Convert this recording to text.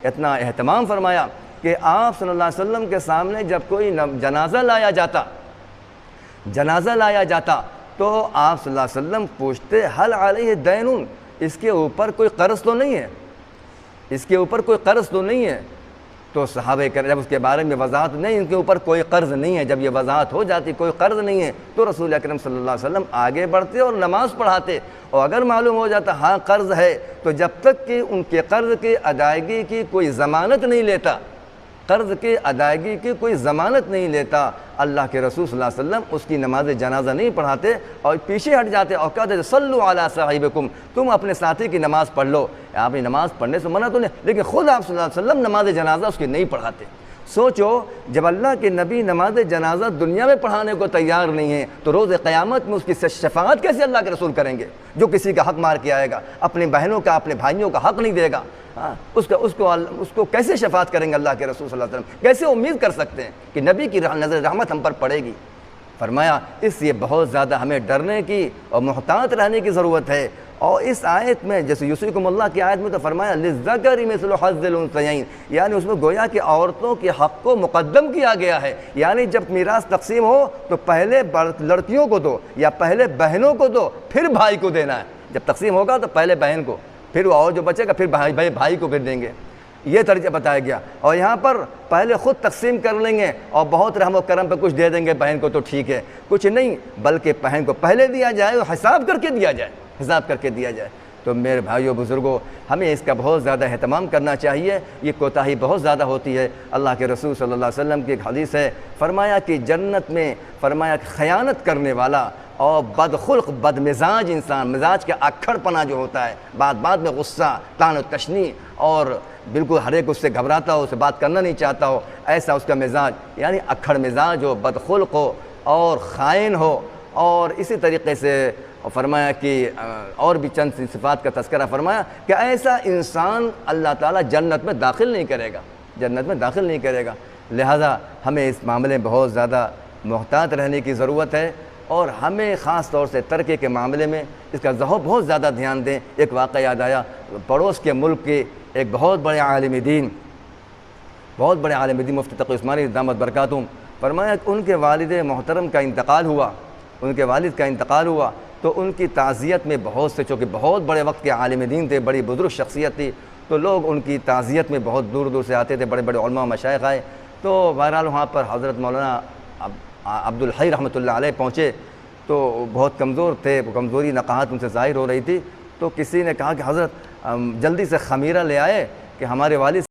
اتنا اہتمام فرمایا کہ آپ صلی اللہ علیہ وسلم کے سامنے جب کوئی جنازہ لایا جاتا تو آپ صلی اللہ علیہ وسلم پوچھتے حل علیہ دین، اس کے اوپر کوئی قرض تو نہیں ہے، اس کے اوپر کوئی قرض تو نہیں ہے؟ تو صحابہ کرام جب اس کے بارے میں وضاحت نہیں، ان کے اوپر کوئی قرض نہیں ہے، جب یہ وضاحت ہو جاتی کوئی قرض نہیں ہے تو رسول اکرم صلی اللہ علیہ وسلم آگے بڑھتے اور نماز پڑھاتے، اور اگر معلوم ہو جاتا ہاں قرض ہے تو جب تک کہ ان کے قرض کی ادائیگی کی کوئی ضمانت نہیں لیتا، قرض کی ادائیگی کی کوئی ضمانت نہیں لیتا، اللہ کے رسول صلی اللہ علیہ وسلم اس کی نماز جنازہ نہیں پڑھاتے اور پیچھے ہٹ جاتے اور کہتے صلوا علی صاحبکم، تم اپنے ساتھی کی نماز پڑھ لو۔ آپ نے نماز پڑھنے سے منع تو نہیں، لیکن خود آپ صلی اللہ علیہ وسلم نماز جنازہ اس کی نہیں پڑھاتے۔ سوچو جب اللہ کے نبی نماز جنازہ دنیا میں پڑھانے کو تیار نہیں ہے تو روز قیامت میں اس کی شفاعت کیسے اللہ کے رسول کریں گے؟ جو کسی کا حق مار کے آئے گا، اپنی بہنوں کا اپنے بھائیوں کا حق نہیں دے گا، اس کو کیسے شفاعت کریں گے اللہ کے رسول صلی اللہ علیہ وسلم؟ کیسے امید کر سکتے ہیں کہ نبی کی نظر رحمت ہم پر پڑے گی؟ فرمایا اس لیے بہت زیادہ ہمیں ڈرنے کی اور محتاط رہنے کی ضرورت ہے۔ اور اس آیت میں جیسے یوصیکم اللہ کی آیت میں تو فرمایا للذکر مثل حظ الانثیین، یعنی اس میں گویا کہ عورتوں کے حق کو مقدم کیا گیا ہے، یعنی جب میراث تقسیم ہو تو پہلے لڑکیوں کو دو یا پہلے بہنوں کو دو پھر بھائی کو دینا ہے۔ جب تقسیم ہوگا تو پہلے بہن کو، پھر وہ اور جو بچے گا پھر بھائی کو پھر دیں گے، یہ درجہ بتایا گیا۔ اور یہاں پر پہلے خود تقسیم کر لیں گے اور بہت رحم و کرم پہ کچھ دے دیں گے بہن کو تو ٹھیک ہے، کچھ نہیں بلکہ بہن کو پہلے دیا جائے اور حساب کر کے دیا جائے، حساب کر کے دیا جائے۔ تو میرے بھائیوں بزرگوں ہمیں اس کا بہت زیادہ اہتمام کرنا چاہیے، یہ کوتاہی بہت زیادہ ہوتی ہے۔ اللہ کے رسول صلی اللہ علیہ وسلم کی ایک حدیث ہے، فرمایا کہ جنت میں فرمایا خیانت کرنے والا اور بدخلق بد مزاج انسان، مزاج کا اکھڑ پنا جو ہوتا ہے، بات میں غصہ، طعن و تشنیع اور بالکل ہر ایک اس سے گھبراتا ہو، اسے بات کرنا نہیں چاہتا ہو، ایسا اس کا مزاج، یعنی اکھڑ مزاج ہو، بدخلق ہو اور خائن ہو، اور اسی طریقے سے فرمایا کہ اور بھی چند صفات کا تذکرہ فرمایا کہ ایسا انسان اللہ تعالیٰ جنت میں داخل نہیں کرے گا، جنت میں داخل نہیں کرے گا۔ لہذا ہمیں اس معاملے میں بہت زیادہ محتاط رہنے کی ضرورت ہے، اور ہمیں خاص طور سے ترکے کے معاملے میں اس کا بہت زیادہ دھیان دیں۔ ایک واقعہ یاد آیا، پڑوس کے ملک کے ایک بہت بڑے عالم دین مفتی تقی عثمانی دامت برکاتہم، فرمایا کہ ان کے والد محترم کا انتقال ہوا، ان کے والد کا انتقال ہوا تو ان کی تعزیت میں بہت سے، چونکہ بہت بڑے وقت کے عالم دین تھے، بڑی بزرگ شخصیت تھی، تو لوگ ان کی تعزیت میں بہت دور دور سے آتے تھے، بڑے بڑے علماء و مشائخ آئے۔ تو بہرحال وہاں پر حضرت مولانا عبد الحی رحمۃ اللہ علیہ پہنچے تو بہت کمزور تھے، کمزوری نقاہت ان سے ظاہر ہو رہی تھی، تو کسی نے کہا کہ حضرت جلدی سے خمیرہ لے آئے کہ ہمارے والد